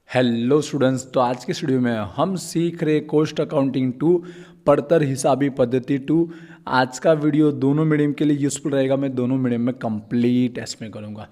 Hello students, तो आज के वीडियो में हम सीख रहे कॉस्ट अकाउंटिंग 2 पढ़तर हिसाबी पद्धति 2। आज का वीडियो दोनों मीडियम के लिए यूज़फुल रहेगा। मैं दोनों मीडियम में कंप्लीट एक्सप्लेन करूँगा।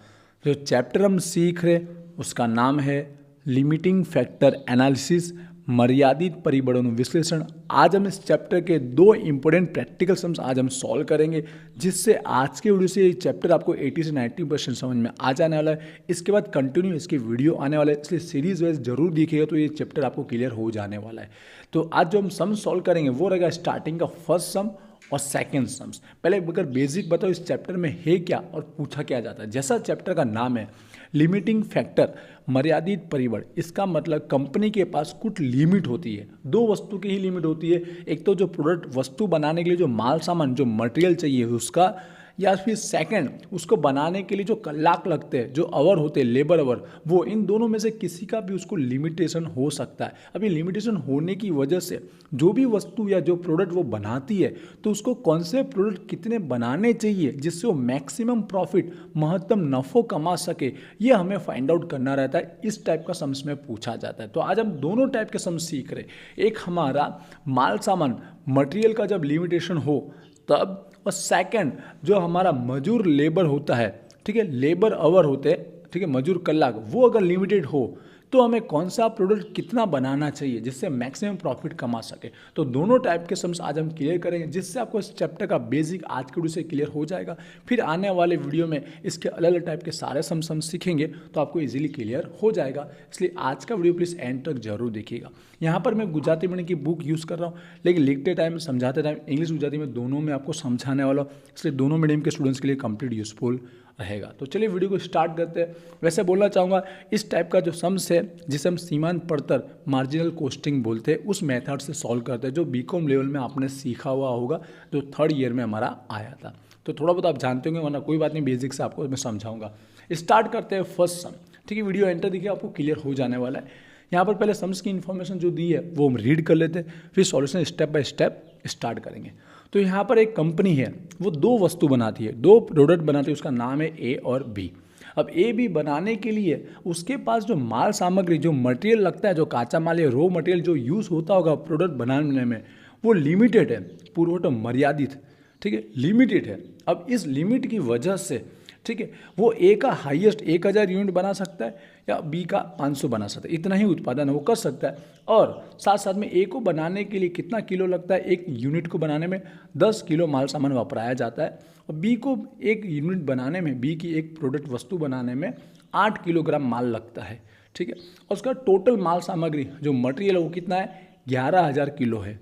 जो चैप्टर हम सीख रहे उसका नाम है लिमिटिंग फैक्टर एनालिसिस, मर्यादित परिबलों विश्लेषण। आज हम इस चैप्टर के 2 इंपॉर्टेंट प्रैक्टिकल सम्स आज हम सॉल्व करेंगे, जिससे आज के वीडियो से ये चैप्टर आपको 80 से 90% समझ में आ जाने वाला है। इसके बाद कंटिन्यू इसके वीडियो आने वाला है, इसलिए सीरीज वाइज जरूर देखिएगा तो ये चैप्टर आपको क्लियर हो जाने वाला है। तो आज जो हम सम सॉल्व करेंगे वो रहेगा स्टार्टिंग का फर्स्ट सम और सेकंड सम्स। पहले अगर बेसिक बताओ इस चैप्टर में है क्या और पूछा क्या जाता है। जैसा चैप्टर का नाम है लिमिटिंग फैक्टर, मर्यादित परिबल, इसका मतलब कंपनी के पास कुछ लिमिट होती है। 2 वस्तु की ही लिमिट होती है। एक तो जो प्रोडक्ट वस्तु बनाने के लिए जो माल सामान जो मटेरियल चाहिए उसका, या फिर सेकंड उसको बनाने के लिए जो कलाक लगते हैं, जो आवर होते हैं, लेबर आवर, वो इन दोनों में से किसी का भी उसको लिमिटेशन हो सकता है। अभी लिमिटेशन होने की वजह से जो भी वस्तु या जो प्रोडक्ट वो बनाती है तो उसको कौन से प्रोडक्ट कितने बनाने चाहिए जिससे वो मैक्सिमम प्रॉफिट, महत्तम नफ़ो कमा सके, ये हमें फाइंड आउट करना रहता है। इस टाइप का सम्स में पूछा जाता है। तो आज हम दोनों टाइप के सम्स सीख रहे। एक हमारा माल सामान मटेरियल का जब लिमिटेशन हो तब, और सेकंड जो हमारा मजूर लेबर होता है, ठीक है, लेबर आवर होते हैं, ठीक है, मजूर कलाक, वो अगर लिमिटेड हो तो हमें कौन सा प्रोडक्ट कितना बनाना चाहिए जिससे मैक्सिमम प्रॉफिट कमा सके। तो दोनों टाइप के सम्स आज हम क्लियर करेंगे, जिससे आपको इस चैप्टर का बेसिक आज के वीडियो से क्लियर हो जाएगा। फिर आने वाले वीडियो में इसके अलग अलग टाइप के सारे सम्स हम सीखेंगे तो आपको इजीली क्लियर हो जाएगा। इसलिए आज का वीडियो प्लीज़ एंड तक जरूर देखिएगा। यहाँ पर मैं गुजराती मीडियम की बुक यूज़ कर रहा हूँ, लेकिन लिखते टाइम, समझाते टाइम इंग्लिश गुजराती में दोनों में आपको समझाने वाला हूँ, इसलिए दोनों मीडियम के स्टूडेंट्स के लिए कंप्लीट यूजफुल रहेगा। तो चलिए वीडियो को स्टार्ट करते हैं। वैसे बोलना चाहूँगा इस टाइप का जो सम्स है जिसे हम सीमांत पड़तर मार्जिनल कोस्टिंग बोलते हैं, उस मेथड से सॉल्व करते हैं, जो बीकॉम लेवल में आपने सीखा हुआ होगा, जो 3rd ईयर में हमारा आया था। तो थोड़ा बहुत आप जानते होंगे, वरना कोई बात नहीं, बेसिक से आपको मैं समझाऊंगा। स्टार्ट करते हैं फर्स्ट सम, ठीक है। वीडियो एंटर देखिए, आपको क्लियर हो जाने वाला है। यहाँ पर पहले सम्स की इन्फॉर्मेशन जो दी है वो हम रीड कर लेते हैं, फिर solution step by step start करेंगे। तो यहाँ पर एक कंपनी है, वो 2 वस्तु बनाती है, 2 प्रोडक्ट बनाती है, उसका नाम है ए और बी। अब ए बी बनाने के लिए उसके पास जो माल सामग्री, जो मटेरियल लगता है, जो काचा माल या रॉ मटेरियल जो यूज़ होता होगा प्रोडक्ट बनाने में, वो लिमिटेड है, पुरवठा मर्यादित, ठीक है, लिमिटेड है। अब इस लिमिट की वजह से, ठीक है, वो ए का हाईएस्ट 1000 यूनिट बना सकता है या बी का 500 बना सकता है, इतना ही उत्पादन वो कर सकता है। और साथ साथ में ए को बनाने के लिए कितना किलो लगता है, एक यूनिट को बनाने में 10 किलो माल सामान वापराया जाता है, और बी को एक यूनिट बनाने में, बी की एक प्रोडक्ट वस्तु बनाने में 8 किलोग्राम माल लगता है, ठीक है। और उसका टोटल माल सामग्री जो मटेरियल है वो कितना है, 11000 किलो है,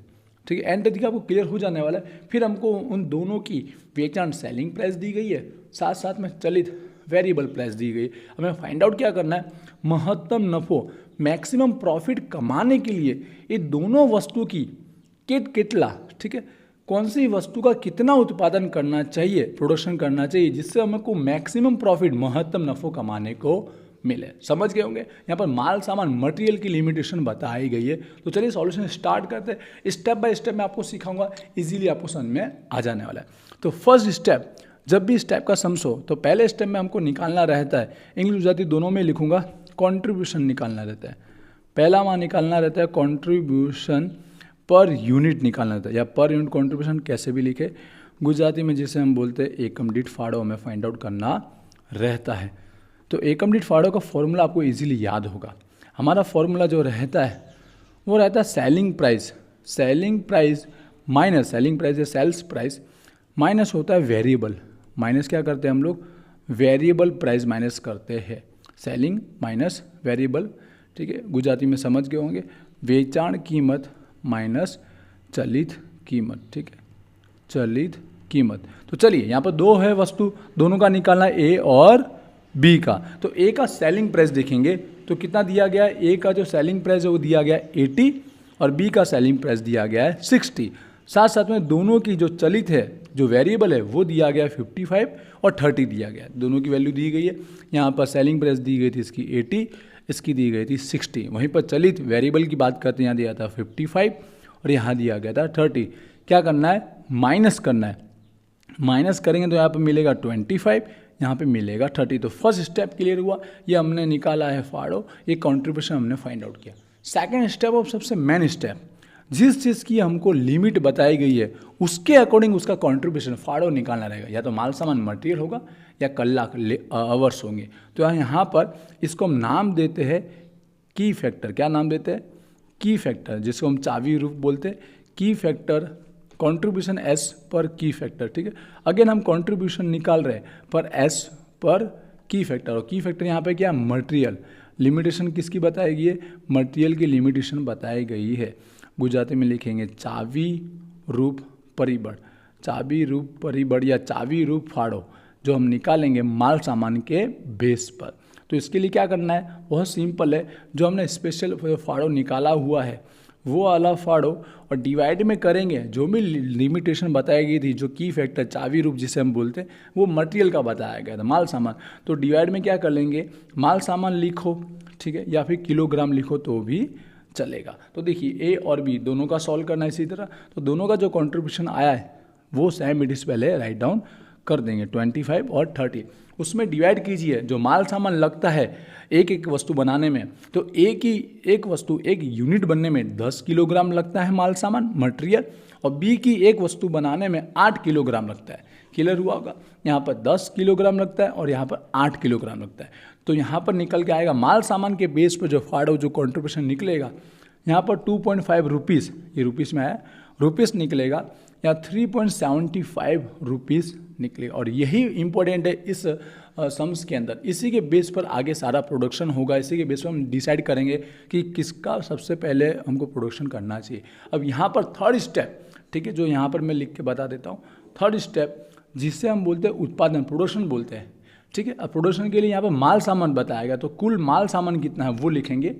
ठीक है। एंड तक आपको क्लियर हो जाने वाला है। फिर हमको उन दोनों की वेचाण सेलिंग प्राइस दी गई है, साथ साथ में चलित वेरिएबल प्राइस दी गई। हमें फाइंड आउट क्या करना है, महत्तम नफो, मैक्सिमम प्रॉफिट कमाने के लिए ये दोनों वस्तु की कितला, ठीक है, कौन सी वस्तु का कितना उत्पादन करना चाहिए, प्रोडक्शन करना चाहिए, जिससे हमको मैक्सिमम प्रॉफिट, महत्तम नफो कमाने को मिले। समझ गए होंगे। यहाँ पर माल सामान मटेरियल की लिमिटेशन बताई गई है। तो चलिए सॉल्यूशन स्टार्ट करते हैं। स्टेप बाय स्टेप मैं आपको सिखाऊंगा, इजीली आपको समझ में आ जाने वाला है। तो फर्स्ट स्टेप, जब भी इस टाइप का सम्स हो तो पहले स्टेप में हमको निकालना रहता है, इंग्लिश गुजराती दोनों में लिखूंगा, कॉन्ट्रीब्यूशन निकालना रहता है। पहला वहाँ निकालना रहता है कॉन्ट्रीब्यूशन पर यूनिट निकालना रहता है, या पर यूनिट कॉन्ट्रीब्यूशन कैसे भी लिखे, गुजराती में जिसे हम बोलते हैं एकम दीठ फाड़ो, हमें फाइंड आउट करना रहता है। तो एकम दीठ फाड़ो का फॉर्मूला आपको इजीली याद होगा। हमारा फॉर्मूला जो रहता है वो रहता है selling price, selling price minus, selling price या सेल्स प्राइस माइनस होता है वेरिएबल, माइनस क्या करते हैं हम लोग, वेरिएबल प्राइस माइनस करते हैं, सेलिंग माइनस वेरिएबल, ठीक है, गुजराती में समझ गए होंगे, वेचाण कीमत माइनस चलित कीमत, ठीक है, चलित कीमत। तो चलिए यहाँ पर 2 है वस्तु, दोनों का निकालना ए और बी का। तो ए का सेलिंग प्राइस देखेंगे तो कितना दिया गया है, ए का जो सेलिंग प्राइस है वो दिया गया है 80 और बी का सेलिंग प्राइस दिया गया है 60। साथ साथ में दोनों की जो चलित है, जो वेरिएबल है, वो दिया गया है 55 और 30 दिया गया है, दोनों की वैल्यू दी गई है। यहाँ पर सेलिंग प्राइस दी गई थी इसकी 80, इसकी दी गई थी 60। वहीं पर चलित वेरिएबल की बात करते हैं, यहाँ दिया था 55 और यहाँ दिया गया था 30। क्या करना है, माइनस करना है, माइनस करेंगे तो यहाँ पर मिलेगा 25, यहाँ पे मिलेगा 30। तो फर्स्ट स्टेप क्लियर हुआ, ये हमने निकाला है फाड़ो, ये कॉन्ट्रीब्यूशन हमने फाइंड आउट किया। सेकेंड स्टेप और सबसे मेन स्टेप, जिस चीज़ की हमको लिमिट बताई गई है उसके अकॉर्डिंग उसका कॉन्ट्रीब्यूशन फाड़ो निकालना रहेगा। या तो माल सामान मटेरियल होगा या कलाक आवर्स होंगे। तो यहाँ पर इसको हम नाम देते हैं की फैक्टर। क्या नाम देते हैं? की फैक्टर, जिसको हम चाबी रूप बोलते हैं। की फैक्टर कंट्रीब्यूशन एस पर की फैक्टर, ठीक है। अगेन हम कंट्रीब्यूशन निकाल रहे हैं पर एस पर की फैक्टर, और की फैक्टर यहाँ पे क्या? मटेरियल। लिमिटेशन किसकी बताई गई है? मटेरियल की लिमिटेशन बताई गई है। गुजराती में लिखेंगे चाबी रूप परिबળ, चाबी रूप परिबળ या चाबी रूप फाड़ो, जो हम निकालेंगे माल सामान के बेस पर। तो इसके लिए क्या करना है? बहुत सिंपल है, जो हमने स्पेशल फाड़ो निकाला हुआ है वो वाला फाड़ो और डिवाइड में करेंगे। जो भी लिमिटेशन बताई गई थी, जो की फैक्टर चाबी रूप जिसे हम बोलते हैं, वो मटेरियल का बताया गया था, माल सामान। तो डिवाइड में क्या कर लेंगे? माल सामान लिखो, ठीक है, या फिर किलोग्राम लिखो तो भी चलेगा। तो देखिए ए और बी दोनों का सॉल्व करना है इसी तरह। तो दोनों का जो कॉन्ट्रीब्यूशन आया है वो सेम, इट इज पहले राइट डाउन कर देंगे 25 और 30। उसमें डिवाइड कीजिए, जो माल सामान लगता है एक एक वस्तु बनाने में, तो एक वस्तु एक यूनिट बनने में 10 किलोग्राम लगता है माल सामान मटेरियल, और बी की एक वस्तु बनाने में 8 किलोग्राम लगता है। क्लियर हुआ होगा? यहाँ पर 10 किलोग्राम लगता है और यहाँ पर 8 किलोग्राम लगता है। तो यहाँ पर निकल के आएगा माल सामान के बेस पर जो फाड़ो जो कॉन्ट्रीब्यूशन निकलेगा, यहाँ पर 2.5 रुपीज़, ये रुपीज़ में आया, रुपीज़ निकलेगा, या 3.75 रुपीज़ निकलेगा। और यही इंपॉर्टेंट है इस सम्स के अंदर। इसी के बेस पर आगे सारा प्रोडक्शन होगा, इसी के बेस पर हम डिसाइड करेंगे कि किसका सबसे पहले हमको प्रोडक्शन करना चाहिए। अब यहाँ पर थर्ड स्टेप, ठीक है, जो यहाँ पर मैं लिख के बता देता हूँ। थर्ड स्टेप जिससे हम बोलते हैं उत्पादन, प्रोडक्शन बोलते हैं, ठीक है। अब प्रोडक्शन के लिए यहाँ पर माल सामान बताएगा, तो कुल माल सामान कितना है वो लिखेंगे।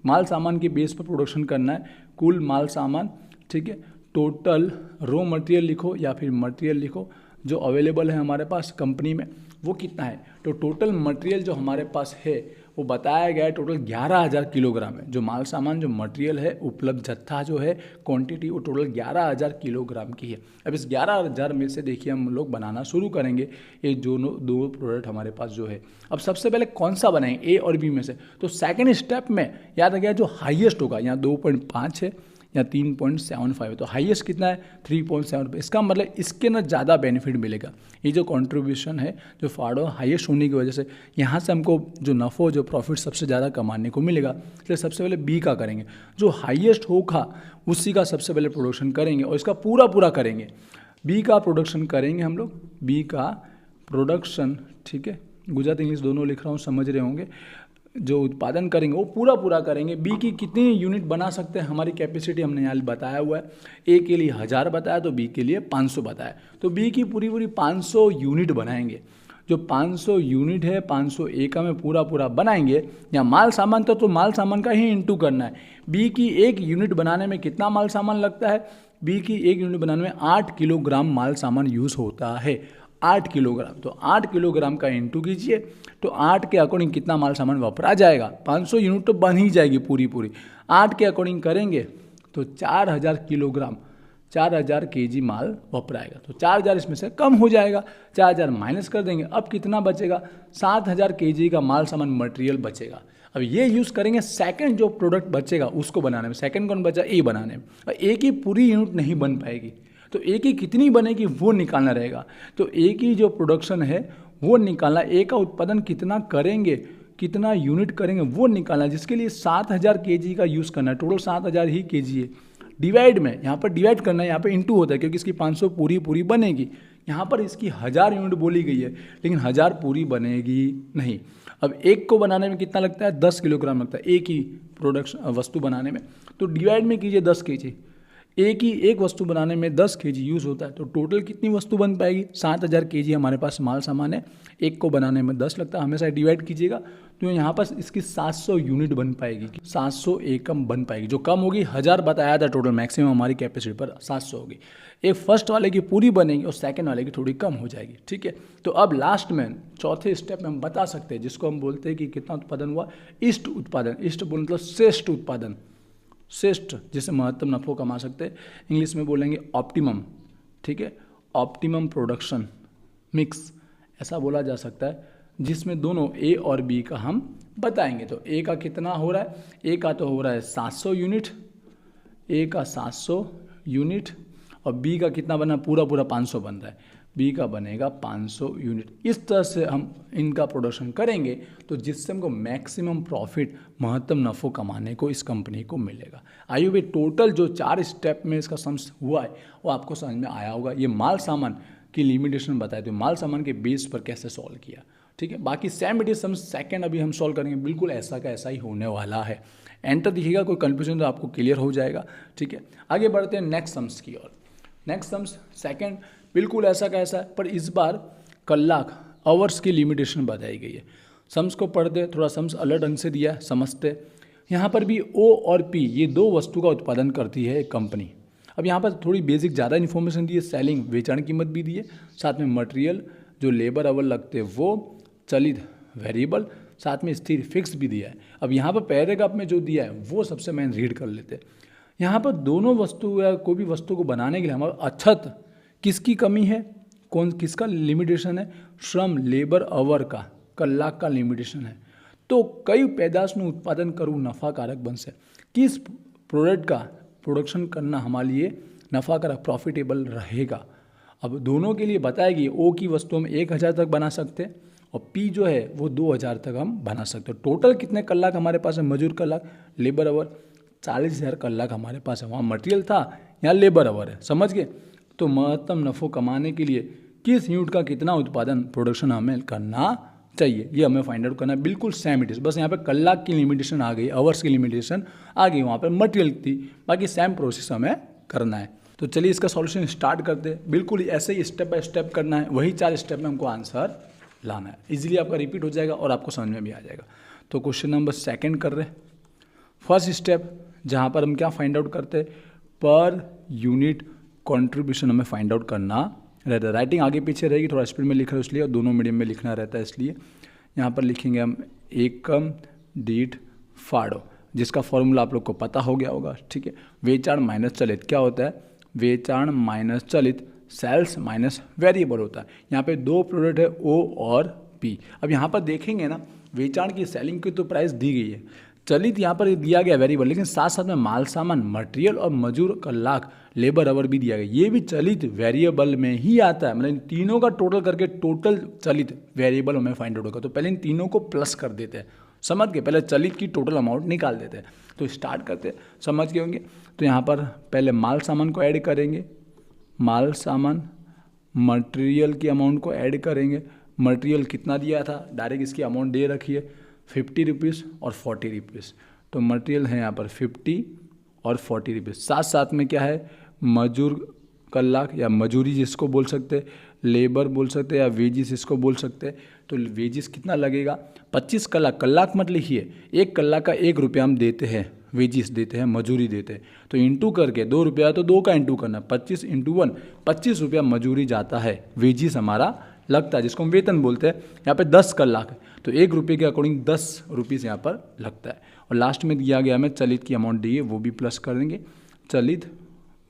माल सामान के बेस पर प्रोडक्शन करना है, कुल माल सामान, ठीक है। टोटल रॉ मटेरियल लिखो या फिर मटेरियल लिखो जो अवेलेबल है हमारे पास कंपनी में, वो कितना है। तो टोटल मटेरियल जो हमारे पास है वो बताया गया है टोटल 11,000 किलोग्राम है। जो माल सामान जो मटेरियल है उपलब्ध जत्था जो है क्वांटिटी, वो टोटल 11,000 किलोग्राम की है। अब इस 11,000 में से देखिए हम लोग बनाना शुरू करेंगे ये जो दो प्रोडक्ट हमारे पास जो है। अब सबसे पहले कौन सा बनाएंगे, ए और बी में से? तो सेकेंड स्टेप में याद रखिएगा जो हाईएस्ट होगा, यहाँ 2.5 है या 3.75 है, तो हाईएस्ट कितना है 3.7। इसका मतलब इसके ना ज़्यादा बेनिफिट मिलेगा। ये जो कंट्रीब्यूशन है जो फाड़ो हाईएस्ट होने की वजह से यहाँ से हमको जो नफ़ो जो प्रॉफिट सबसे ज़्यादा कमाने को मिलेगा। इसलिए सबसे पहले बी का करेंगे, जो हाईएस्ट होगा उसी का सबसे पहले प्रोडक्शन करेंगे और इसका पूरा करेंगे। बी का प्रोडक्शन करेंगे हम लोग, बी का प्रोडक्शन, ठीक है, गुजराती इंग्लिश दोनों लिख रहा हूँ, समझ रहे होंगे। जो उत्पादन करेंगे वो पूरा करेंगे। बी की कितनी यूनिट बना सकते हैं, हमारी कैपेसिटी हमने यहाँ बताया हुआ है। ए के लिए 1000 बताया तो बी के लिए 500 बताया, तो बी की पूरी 500 यूनिट बनाएंगे। जो 500 यूनिट है 500 ए का में पूरा बनाएंगे। या माल सामान तो माल सामान का ही इंटू करना है। बी की एक यूनिट बनाने में कितना माल सामान लगता है? बी की एक यूनिट बनाने में 8 किलोग्राम माल सामान यूज़ होता है। 8 किलोग्राम, तो 8 किलोग्राम का इंटू कीजिए, तो 8 के अकॉर्डिंग कितना माल सामान वापरा जाएगा? 500 यूनिट तो बन ही जाएगी पूरी। 8 के अकॉर्डिंग करेंगे तो 4,000 किलोग्राम, 4,000 केजी माल वपराएगा। तो 4,000 इसमें से कम हो जाएगा, 4,000 माइनस कर देंगे। अब कितना बचेगा? 7,000 केजी का माल सामान मटेरियल बचेगा। अब ये यूज़ करेंगे सेकंड जो प्रोडक्ट बचेगा उसको बनाने में। सेकंड कौन बचा? ए बनाने में। और ए की पूरी यूनिट नहीं बन पाएगी, तो ए की कितनी बनेगी वो निकालना रहेगा। तो ए की जो प्रोडक्शन है वो निकालना, ए का उत्पादन कितना करेंगे, कितना यूनिट करेंगे वो निकालना, जिसके लिए 7,000 केजी का यूज़ करना है। टोटल 7,000 ही केजी है। डिवाइड में यहाँ पर डिवाइड करना है, यहाँ पर इंटू होता है क्योंकि इसकी 500 पूरी बनेगी। यहाँ पर इसकी 1000 यूनिट बोली गई है, लेकिन 1000 पूरी बनेगी नहीं। अब एक को बनाने में कितना लगता है? 10 किलोग्राम लगता है एक ही प्रोडक्शन वस्तु बनाने में। तो डिवाइड में कीजिए 10 केजी। एक ही एक वस्तु बनाने में 10 केजी यूज़ होता है, तो टोटल कितनी वस्तु बन पाएगी? 7,000 केजी हमारे पास माल सामान है, एक को बनाने में 10 लगता है। हमेशा डिवाइड कीजिएगा, तो यहाँ पर इसकी 700 यूनिट बन पाएगी, 700 एकम बन पाएगी। जो कम होगी 1000 बताया था टोटल मैक्सिमम हमारी कैपेसिटी पर, 700 होगी। एक फर्स्ट वाले की पूरी बनेगी और सेकंड वाले की थोड़ी कम हो जाएगी, ठीक है। तो अब लास्ट में चौथे स्टेप में हम बता सकते हैं, जिसको हम बोलते हैं कि कितना उत्पादन हुआ, इष्ट उत्पादन। इष्ट मतलब श्रेष्ठ उत्पादन, श्रेष्ठ जिससे महत्तम नफो कमा सकते हैं। इंग्लिश में बोलेंगे ऑप्टिमम, ठीक है, ऑप्टिमम प्रोडक्शन मिक्स ऐसा बोला जा सकता है, जिसमें दोनों ए और बी का हम बताएंगे। तो ए का कितना हो रहा है, ए का तो हो रहा है 700 यूनिट, ए का 700 यूनिट, और बी का कितना बना, पूरा 500 बन रहा है, बी का बनेगा 500 यूनिट। इस तरह से हम इनका प्रोडक्शन करेंगे तो जिससे हमको मैक्सिमम प्रॉफिट, महत्तम नफ़ो कमाने को इस कंपनी को मिलेगा। आइए भाई, टोटल जो 4 स्टेप में इसका सम्स हुआ है वो आपको समझ में आया होगा। ये माल सामान की लिमिटेशन बताए थे, माल सामान के बेस पर कैसे सॉल्व किया, ठीक है। बाकी same it is some second अभी हम सॉल्व करेंगे, बिल्कुल ऐसा का ऐसा ही होने वाला है। एंटर दिखेगा, कोई कंफ्यूजन तो आपको क्लियर हो जाएगा, ठीक है। आगे बढ़ते हैं नेक्स्ट सम्स की ओर। नेक्स्ट सम्स सेकेंड बिल्कुल ऐसा का ऐसा है, पर इस बार कलाक आवर्स की लिमिटेशन बताई गई है। सम्स को पढ़ते थोड़ा सम्स अलग ढंग से दिया है, समझते। यहाँ पर भी ओ और पी ये दो वस्तु का उत्पादन करती है एक कंपनी। अब यहाँ पर थोड़ी बेसिक ज़्यादा इन्फॉर्मेशन दी है, सेलिंग वेचाण कीमत भी दी है, साथ में मटेरियल जो लेबर आवर लगते हैं वो, चलित वेरिएबल, साथ में स्थिर फिक्स भी दिया है। अब यहाँ पर पैराग्राफ में जो दिया है वो सबसे मैं रीड कर लेते हैं। यहाँ पर दोनों वस्तु या कोई भी वस्तु को बनाने के लिए हमारा अछत किसकी कमी है, किसका लिमिटेशन है, श्रम लेबर आवर का, कलाक का लिमिटेशन है। तो कई पैदाश में उत्पादन करूँ नफाकारक बन से, किस प्रोडक्ट का प्रोडक्शन करना हमारे लिए नफाकारक प्रॉफिटेबल रहेगा। अब दोनों के लिए बताया कि ओ की वस्तु हम 1000 तक बना सकते हैं और पी जो है वो 2000 तक हम बना सकते हैं। टोटल कितने कलाक हमारे पास है, मजदूर कलाक, लेबर आवर 40,000 कलाक हमारे पास है। वहाँ मटेरियल था, यहाँ लेबर आवर है, समझ गए। तो महत्तम नफ़ो कमाने के लिए किस यूनिट का कितना उत्पादन प्रोडक्शन हमें करना चाहिए, ये हमें फाइंड आउट करना है। बिल्कुल सेम इट इज, बस यहाँ पे कलाक की लिमिटेशन आ गई, आवर्स की लिमिटेशन आ गई, वहाँ पर मटेरियल थी, बाकी सेम प्रोसेस हमें करना है। तो चलिए इसका सॉल्यूशन स्टार्ट करते हैं। बिल्कुल ऐसे ही स्टेप बाय स्टेप करना है, वही 4 स्टेप में हमको आंसर लाना है। इजीली आपका रिपीट हो जाएगा और आपको समझ में भी आ जाएगा। तो क्वेश्चन नंबर 2 कर रहे हैं। फर्स्ट स्टेप जहाँ पर हम क्या फाइंड आउट करते हैं, पर यूनिट कंट्रीब्यूशन हमें फाइंड आउट करना रहता है। राइटिंग आगे पीछे रहेगी, थोड़ा स्पीड में लिख रहे हो इसलिए, और दोनों मीडियम में लिखना रहता है इसलिए। यहाँ पर लिखेंगे हम एकम दीठ फाड़ो, जिसका फॉर्मूला आप लोग को पता हो गया होगा, ठीक है। वेचाण माइनस चलित क्या होता है, वेचाण माइनस चलित सेल्स माइनस वेरिएबल होता है। यहाँ पे 2 प्रोडक्ट है ओ और पी। अब यहाँ पर देखेंगे ना, वेचाण की सेलिंग की तो प्राइस दी गई है, चलित यहाँ पर दिया गया वेरिएबल, लेकिन साथ साथ में माल सामान, मटेरियल और मजदूर कलाक, लेबर आवर भी दिया गया, ये भी चलित वेरिएबल में ही आता है। मतलब इन तीनों का टोटल करके टोटल चलित वेरिएबल हमें फाइंड आउट होगा। तो पहले इन तीनों को प्लस कर देते हैं, समझ गए, पहले चलित की टोटल अमाउंट निकाल देते हैं। तो स्टार्ट करते हैं, समझ गए होंगे। तो यहाँ पर पहले माल सामान को ऐड करेंगे, माल सामान, मटेरियल की अमाउंट को ऐड करेंगे। मटेरियल कितना दिया था, डायरेक्ट इसकी अमाउंट दे रखी है 50 रुपीज़ और 40 रुपीज़। तो मटेरियल है यहाँ पर 50 और 40 रुपीज़। साथ साथ में क्या है, मजदूर कलाक या मजूरी जिसको बोल सकते हैं, लेबर बोल सकते हैं, या वेजिस इसको बोल सकते हैं। तो वेजिस कितना लगेगा, 25 कलाक, कलाक मत लिखिए, 1 कलाक का 1 रुपया हम देते हैं, वेजिस देते हैं, मजूरी देते हैं। तो इंटू करके 2 रुपया, तो 2 का इंटू करना, 25 × 1, 25 रुपया मजूरी जाता है, वेजिस हमारा लगता है, जिसको हम वेतन बोलते हैं। यहाँ पे 10 कलाक है तो 1 रुपये के अकॉर्डिंग 10 रुपीज़ यहाँ पर लगता है। और लास्ट में दिया गया हमें चलित की अमाउंट दी है, वो भी प्लस कर देंगे। चलित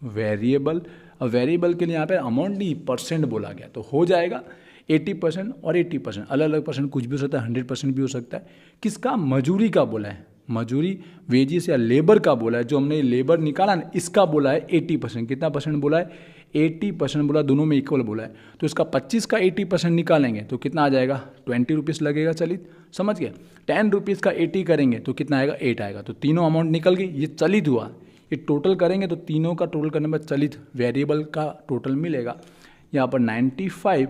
वेरिएबल, और वेरिएबल के लिए यहाँ पे अमाउंट नहीं, परसेंट बोला गया, तो हो जाएगा 80% और 80%, अलग अलग परसेंट कुछ भी हो सकता है, 100% भी हो सकता है। किसका, मजूरी का बोला है, मजूरी वेजिस या लेबर का बोला है, जो हमने लेबर निकाला ना इसका बोला है 80%। कितना परसेंट बोला है, 80% बोला, दोनों में इक्वल बोला है। तो इसका 25 का 80% निकालेंगे तो कितना आ जाएगा, 20 रुपीज़ लगेगा चलित, समझ गए। 10 रुपीज़ का 80 करेंगे तो कितना आएगा, 8 आएगा। तो तीनों अमाउंट निकल गई, ये चलित हुआ। ये टोटल करेंगे तो तीनों का टोटल करने में चलित वेरिएबल का टोटल मिलेगा, यहाँ पर 95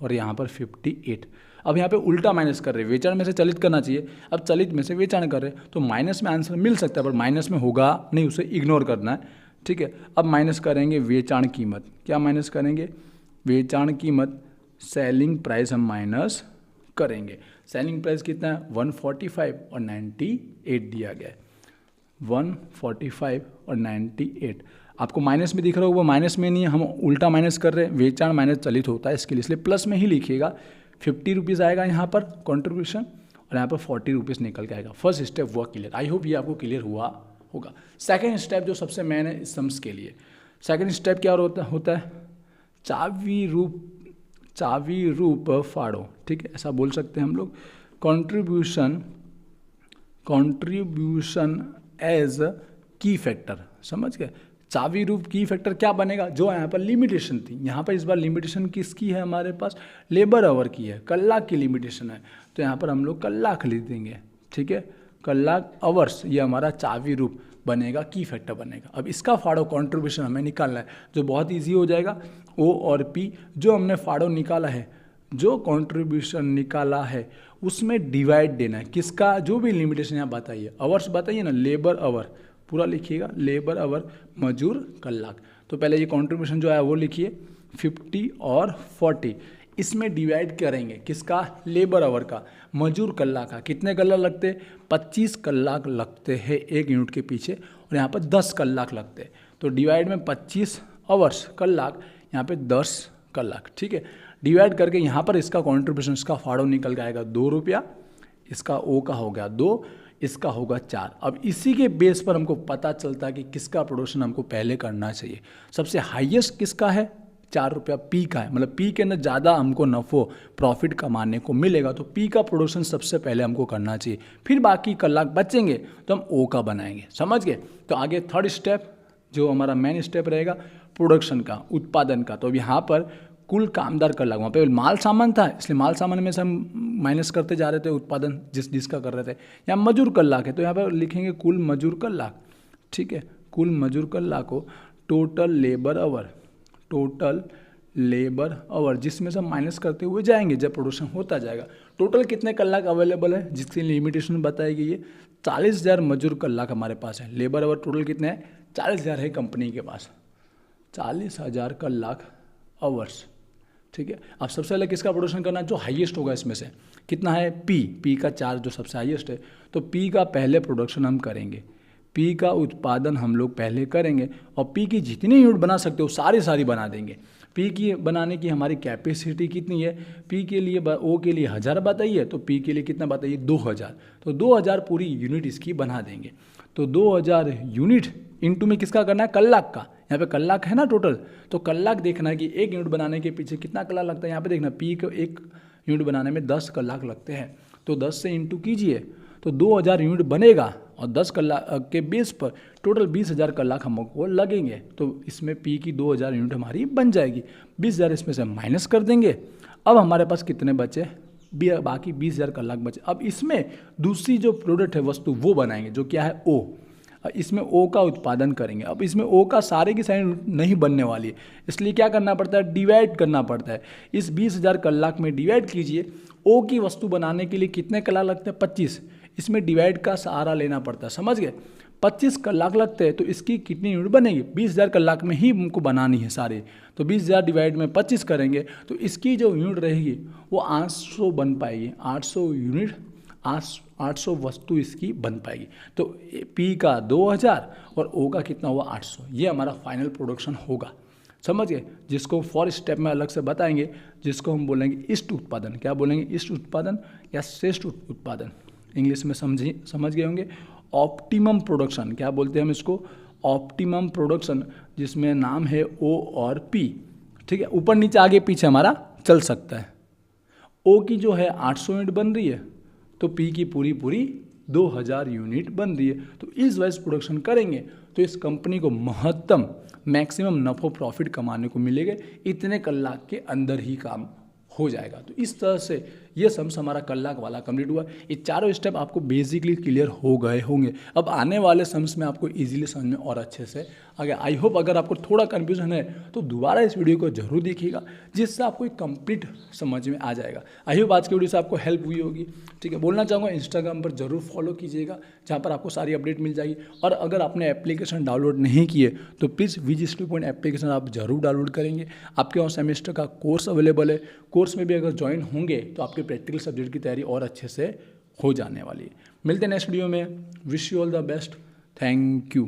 और यहाँ पर 58। अब यहाँ पे उल्टा माइनस कर रहे हैं, वेचाण में से चलित करना चाहिए, अब चलित में से वेचाण कर रहे हैं, तो माइनस में आंसर मिल सकता है, पर माइनस में होगा नहीं, उसे इग्नोर करना है, ठीक है। अब माइनस करेंगे वेचाण कीमत, क्या माइनस करेंगे, वेचाण कीमत, सेलिंग प्राइस हम माइनस करेंगे। सेलिंग प्राइस कितना है, 145 और 98 दिया गया है, 145 और 98। आपको माइनस में दिख रहा होगा, वो माइनस में नहीं है, हम उल्टा माइनस कर रहे हैं, वेचाण माइनस चलित होता है इसके लिए, इसलिए प्लस में ही लिखिएगा। 50 रुपीज़ आएगा यहाँ पर कंट्रीब्यूशन, और यहाँ पर 40 रुपीज़ निकल के आएगा। फर्स्ट स्टेप हुआ क्लियर, आई होप ये आपको क्लियर हुआ होगा। सेकेंड स्टेप जो सबसे मेन है इस सम्स के लिए, सेकेंड स्टेप क्या होता है, चावी रूप फाड़ो, ठीक है, ऐसा बोल सकते हैं हम लोग। कॉन्ट्रीब्यूशन एज की फैक्टर, समझ गए। चावी रूप की फैक्टर क्या बनेगा, जो यहाँ पर लिमिटेशन थी, यहाँ पर इस बार लिमिटेशन किसकी है हमारे पास, लेबर आवर की है, कलाक की लिमिटेशन है, तो यहाँ पर हम लोग कलाक लिख देंगे, ठीक है, कलाक आवर्स, ये हमारा चावी रूप बनेगा, की फैक्टर बनेगा। अब इसका फाड़ो कंट्रीब्यूशन हमें निकालना है, जो बहुत इजी हो जाएगा। ओ और पी, जो हमने फाड़ो निकाला है, जो कंट्रीब्यूशन निकाला है उसमें डिवाइड देना है, किसका, जो भी लिमिटेशन यहाँ बताइए, आवर्स बताइए ना, लेबर आवर पूरा लिखिएगा, लेबर आवर मजूर कलाक। तो पहले ये कंट्रीब्यूशन जो है वो लिखिए 50 और 40, इसमें डिवाइड करेंगे किसका, लेबर आवर का, मजूर कलाक का। कितने कलाक लगते हैं, 25 कलाक लगते हैं एक यूनिट के पीछे, और यहाँ पर 10 कलाक लगते हैं, तो डिवाइड में 25 आवर्स कलाक, यहाँ पे 10 कलाक, ठीक है। डिवाइड करके यहाँ पर इसका कॉन्ट्रीब्यूशन, इसका फाड़ो निकल के आएगा 2 रुपया, इसका ओ का हो गया 2, इसका होगा 4। अब इसी के बेस पर हमको पता चलता है कि किसका प्रोडक्शन हमको पहले करना चाहिए। सबसे हाईएस्ट किसका है, 4 रुपया पी का है, मतलब पी के अंदर ज़्यादा हमको नफ़ो प्रॉफिट कमाने को मिलेगा, तो पी का प्रोडक्शन सबसे पहले हमको करना चाहिए, फिर बाकी कलाक बचेंगे तो हम ओ का बनाएंगे, समझ गए। तो आगे थर्ड स्टेप जो हमारा मेन स्टेप रहेगा प्रोडक्शन का, उत्पादन का। तो अब यहाँ पर कुल कामदार कलाक, वहाँ पे माल सामान था इसलिए माल सामान में से हम माइनस करते जा रहे थे उत्पादन जिसका कर रहे थे। यहाँ मजूर कलाक है तो यहाँ पर लिखेंगे कुल मजूर कलाक, ठीक है, कुल मजूर कलाक को total labour our, total labour our, जिसमें से माइनस करते हुए जाएंगे जब प्रोडक्शन होता जाएगा। टोटल कितने कलाक अवेलेबल है जिसकी लिमिटेशन बताई गई है, 40,000 मजूर कलाक हमारे पास है। लेबर आवर टोटल कितने हैं, 40,000 है कंपनी के पास, 40,000 कलाक आवर्स, ठीक है। अब सबसे पहले किसका प्रोडक्शन करना है, जो हाईएस्ट होगा इसमें से, कितना है, पी का 4 जो सबसे हाईएस्ट है, तो पी का पहले प्रोडक्शन हम करेंगे, पी का उत्पादन हम लोग पहले करेंगे, और पी की जितनी यूनिट बना सकते हो सारी बना देंगे। पी की बनाने की हमारी कैपेसिटी कितनी है, पी के लिए ओ के लिए 1000 बताइए, तो पी के लिए कितना बताइए 2000, तो 2000 पूरी यूनिट इसकी बना देंगे। तो 2000 यूनिट इंटू में किसका करना है, कलाक का, यहाँ पे कलाक है ना टोटल, तो कलाक देखना है कि एक यूनिट बनाने के पीछे कितना कलाक लगता है। यहाँ पे देखना पी को एक यूनिट बनाने में 10 कलाक लगते हैं, तो 10 से इंटू कीजिए तो 2000 यूनिट बनेगा, और 10 कलाक के बेस पर टोटल 20,000 कलाक हमको लगेंगे, तो इसमें पी की 2000 यूनिट हमारी बन जाएगी। 20,000 इसमें से माइनस कर देंगे। अब हमारे पास कितने बचे, बाकी 20,000 कलाक बचे। अब इसमें दूसरी जो प्रोडक्ट है वस्तु वो बनाएंगे, जो क्या है ओ, इसमें ओ का उत्पादन करेंगे। अब इसमें ओ का सारे की सारी नहीं बनने वाली है, इसलिए क्या करना पड़ता है, डिवाइड करना पड़ता है। इस 20,000 कलाक में डिवाइड कीजिए, ओ की वस्तु बनाने के लिए कितने कलाक लगते हैं, 25, इसमें डिवाइड का सहारा लेना पड़ता है, समझ गए। 25 कलाक लगते हैं तो इसकी कितनी यूनिट बनेगी, 20,000 कलाक में ही हमको बनानी है सारी, तो 20,000 डिवाइड में 25 करेंगे तो इसकी जो यूनिट रहेगी वो 800 बन पाएगी, 800 यूनिट, 800 वस्तु इसकी बन पाएगी। तो पी का 2000 और ओ का कितना हुआ 800, ये हमारा फाइनल प्रोडक्शन होगा, समझ गए। जिसको 4 स्टेप में अलग से बताएंगे, जिसको हम बोलेंगे इष्ट उत्पादन, क्या बोलेंगे, इष्ट उत्पादन या श्रेष्ठ उत्पादन, इंग्लिश में समझ गए होंगे। ऑप्टिमम प्रोडक्शन, क्या बोलते हैं हम इसको, ऑप्टिमम प्रोडक्शन, जिसमें नाम है ओ और पी, ठीक है, ऊपर नीचे आगे पीछे हमारा चल सकता है। ओ की जो है 800 यूनिट बन रही है, तो पी की पूरी 2000 यूनिट बन रही है, तो इस वाइज प्रोडक्शन करेंगे तो इस कंपनी को महत्तम मैक्सिमम नफो प्रॉफिट कमाने को मिलेगा, इतने कलाक के अंदर ही काम हो जाएगा। तो इस तरह से ये सम्स हमारा कलाक वाला कंप्लीट हुआ। ये चारों स्टेप आपको बेसिकली क्लियर हो गए होंगे। अब आने वाले सम्स में आपको इजीली समझ में और अच्छे से आ गया। आई होप अगर आपको थोड़ा कन्फ्यूजन है तो दोबारा इस वीडियो को जरूर देखिएगा, जिससे आपको एक कंप्लीट समझ में आ जाएगा। आई होप आज की वीडियो से आपको हेल्प हुई होगी, ठीक है। बोलना चाहूँगा इंस्टाग्राम पर जरूर फॉलो कीजिएगा, जहाँ पर आपको सारी अपडेट मिल जाएगी। और अगर आपने एप्लीकेशन डाउनलोड नहीं किए तो प्लीज़ VGStudy एप्लीकेशन आप जरूर डाउनलोड करेंगे। आपके वहाँ सेमेस्टर का कोर्स अवेलेबल है, कोर्स में भी अगर ज्वाइन होंगे तो आपके प्रैक्टिकल सब्जेक्ट की तैयारी और अच्छे से हो जाने वाली है। मिलते हैं नेक्स्ट वीडियो में। Wish you all the best. Thank you.